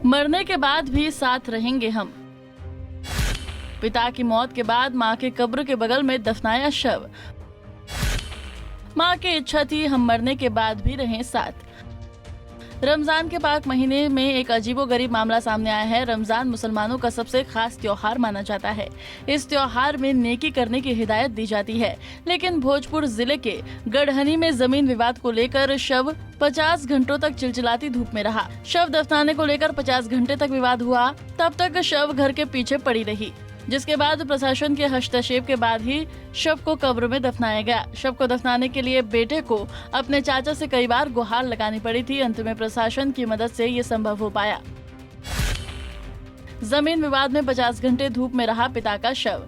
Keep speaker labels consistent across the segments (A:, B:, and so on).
A: मरने के बाद भी साथ रहेंगे हम। पिता की मौत के बाद मां के कब्र के बगल में दफनाया शव। मां की इच्छा थी हम मरने के बाद भी रहें साथ। रमजान के पाक महीने में एक अजीबोगरीब मामला सामने आया है। रमजान मुसलमानों का सबसे खास त्योहार माना जाता है। इस त्योहार में नेकी करने की हिदायत दी जाती है, लेकिन भोजपुर जिले के गढ़हनी में जमीन विवाद को लेकर शव 50 घंटों तक चिलचिलाती धूप में रहा। शव दफनाने को लेकर 50 घंटे तक विवाद हुआ। तब तक शव घर के पीछे पड़ी रही, जिसके बाद प्रशासन के हस्तक्षेप के बाद ही शव को कब्र में दफनाया गया। शव को दफनाने के लिए बेटे को अपने चाचा से कई बार गुहार लगानी पड़ी थी। अंत में प्रशासन की मदद से ये संभव हो पाया। जमीन विवाद में 50 घंटे धूप में रहा पिता का शव।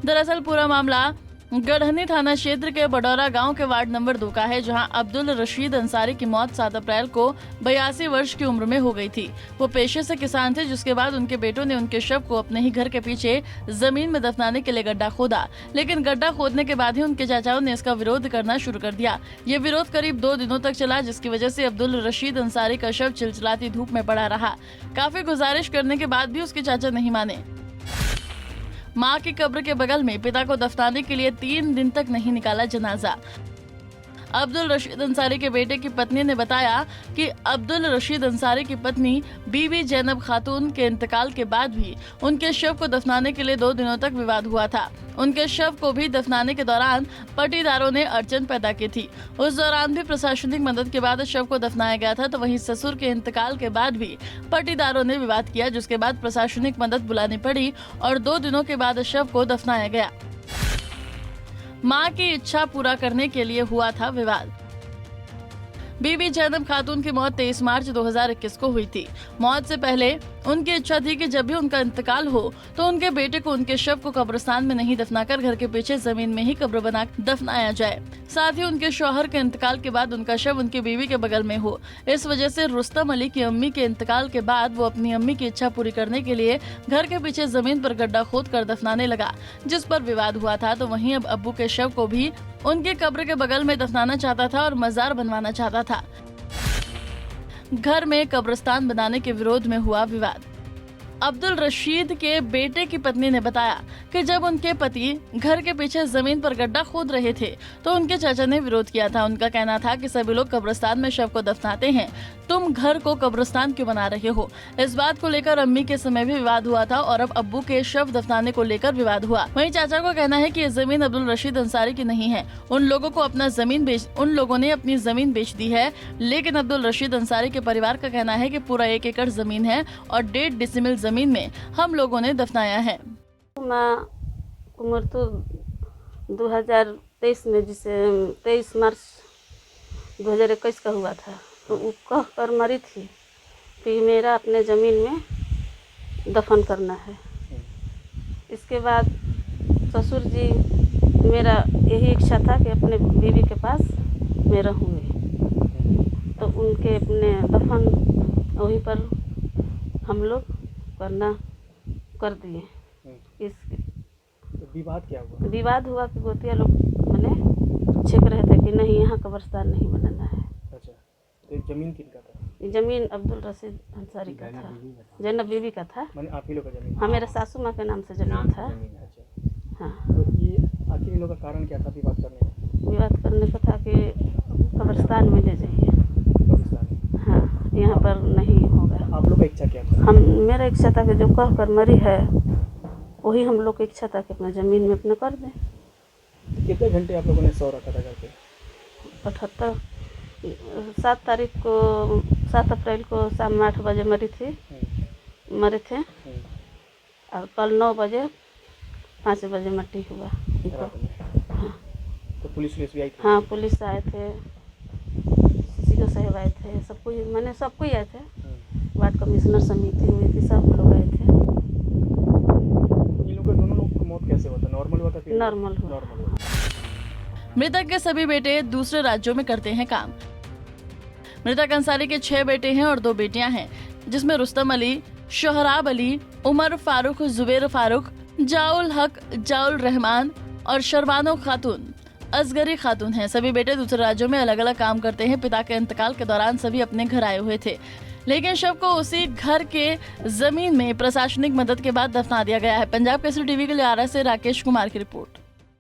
A: दरअसल पूरा मामला गढ़हनी थाना क्षेत्र के बडौरा गांव के वार्ड नंबर 2 का है, जहां अब्दुल रशीद अंसारी की मौत 7 अप्रैल को 82 वर्ष की उम्र में हो गई थी। वो पेशे से किसान थे, जिसके बाद उनके बेटों ने उनके शव को अपने ही घर के पीछे जमीन में दफनाने के लिए गड्ढा खोदा, लेकिन गड्ढा खोदने के बाद ही उनके चाचाओं ने इसका विरोध करना शुरू कर दिया। ये विरोध करीब 2 दिनों तक चला, जिसकी वजह से अब्दुल रशीद अंसारी का शव चिलचिलाती धूप में पड़ा रहा। काफी गुजारिश करने के बाद भी उसके चाचा नहीं माने। मां की कब्र के बगल में पिता को दफनाने के लिए 3 दिन तक नहीं निकाला जनाजा। अब्दुल रशीद अंसारी के बेटे की पत्नी ने बताया कि अब्दुल रशीद अंसारी की पत्नी बीबी जैनब खातून के इंतकाल के बाद भी उनके शव को दफनाने के लिए 2 दिनों तक विवाद हुआ था। उनके शव को भी दफनाने के दौरान पटीदारों ने अड़चन पैदा की थी। उस दौरान भी प्रशासनिक मदद के बाद शव को दफनाया गया था, तो वहीं ससुर के इंतकाल के बाद भी पटीदारों ने विवाद किया, जिसके बाद प्रशासनिक मदद बुलानी पड़ी और 2 दिनों के बाद शव को दफनाया गया। मां की इच्छा पूरा करने के लिए हुआ था विवाद। बीबी जैनब खातून की मौत 23 मार्च 2021 को हुई थी। मौत से पहले उनकी इच्छा थी कि जब भी उनका इंतकाल हो तो उनके बेटे को उनके शव को कब्रिस्तान में नहीं दफनाकर घर के पीछे जमीन में ही कब्र बना दफनाया जाए। साथ ही उनके शौहर के इंतकाल के बाद उनका शव उनकी बीवी के बगल में हो। इस वजह से रुस्तम अली की अम्मी के इंतकाल के बाद वो अपनी अम्मी की इच्छा पूरी करने के लिए घर के पीछे जमीन पर गड्ढा खोद कर दफनाने लगा, जिस पर विवाद हुआ था। तो वहीं अब अब्बू के शव को भी उनके कब्र के बगल में दफनाना चाहता था और मजार बनवाना चाहता था। घर में कब्रिस्तान बनाने के विरोध में हुआ विवाद। अब्दुल रशीद के बेटे की पत्नी ने बताया कि जब उनके पति घर के पीछे जमीन पर गड्ढा खोद रहे थे तो उनके चाचा ने विरोध किया था। उनका कहना था कि सभी लोग कब्रिस्तान में शव को दफनाते हैं, तुम घर को कब्रिस्तान क्यों बना रहे हो। इस बात को लेकर अम्मी के समय भी विवाद हुआ था और अब अब्बू के शव दफनाने को लेकर विवाद हुआ। वहीं चाचा को कहना है कि ये जमीन अब्दुल रशीद अंसारी की नहीं है, उन लोगों ने अपनी जमीन बेच दी है। लेकिन अब्दुल रशीद अंसारी के परिवार का कहना है कि पूरा 1 एकड़ जमीन है और 1.5 डिसिमिल जमीन में हम लोगों ने दफनाया है।
B: उम्र तो 2023 में, जिसे 23 मार्च 2021 का हुआ था, तो वो कह कर मरी थी कि मेरा अपने ज़मीन में दफन करना है। इसके बाद ससुर जी, मेरा यही इच्छा था कि अपने बीवी के पास मैं रहूँगी, तो उनके अपने दफन वहीं पर हम लोग करना कर दिए। इस
C: विवाद क्या हुआ?
B: विवाद हुआ कि गोतिया लोग मैंने छेक रहे थे कि नहीं, यहाँ कब्रिस्तान नहीं बनाना है।
C: अच्छा, तो जमीन किनका था?
B: ये जमीन अब्दुल रशीद अंसारी का था, जैनब बीवी का था।
C: माने आप ही लोग का जमीन?
B: हाँ, मेरे सासू माँ के नाम से जमीन था।
C: अच्छा,
B: हाँ।
C: तो ये आखिर इन लोगों का कारण क्या था विवाद करने का?
B: विवाद करने का था कि कब्रिस्तान में ले जाइए।
C: कब्रिस्तान?
B: हाँ, यहाँ पर नहीं होगा।
C: आप लोग का इच्छा क्या था?
B: मेरा इच्छा था कि जो कह कर मरी है वही हम लोग की इच्छा था कि अपना ज़मीन में अपने कर दें।
C: कितने घंटे आप लोगों ने सौ रखा था घर पे?
B: 7 अप्रैल को शाम 8 बजे मरे थे और कल 9 बजे 5 बजे मट्टी हुआ।
C: हाँ। तो पुलिस भी आई थी?
B: हाँ, पुलिस आए थे, सीओ साहब आए थे, सब कोई आए थे। वार्ड कमिश्नर समिति हुई थी, सब लोग आए थे।
C: इन लोगों का दोनों लोग की मौत कैसे हुआ था? नॉर्मल हुआ था?
B: नॉर्मल हुआ।
A: मृतक के सभी बेटे दूसरे राज्यों में करते हैं काम। मृतक अंसारी के 6 बेटे हैं और 2 बेटियां हैं, जिसमें रुस्तम अली, शोहराब अली, उमर फारूक, जुबेर फारूक, जाउल हक, जाउल रहमान और शरवानो खातून, असगरी खातून हैं। सभी बेटे दूसरे राज्यों में अलग अलग काम करते हैं। पिता के इंतकाल के दौरान सभी अपने घर आए हुए थे, लेकिन शव को उसी घर के जमीन में प्रशासनिक मदद के बाद दफना दिया गया है। पंजाब केसरी टीवी के लिए आरा से राकेश कुमार की रिपोर्ट।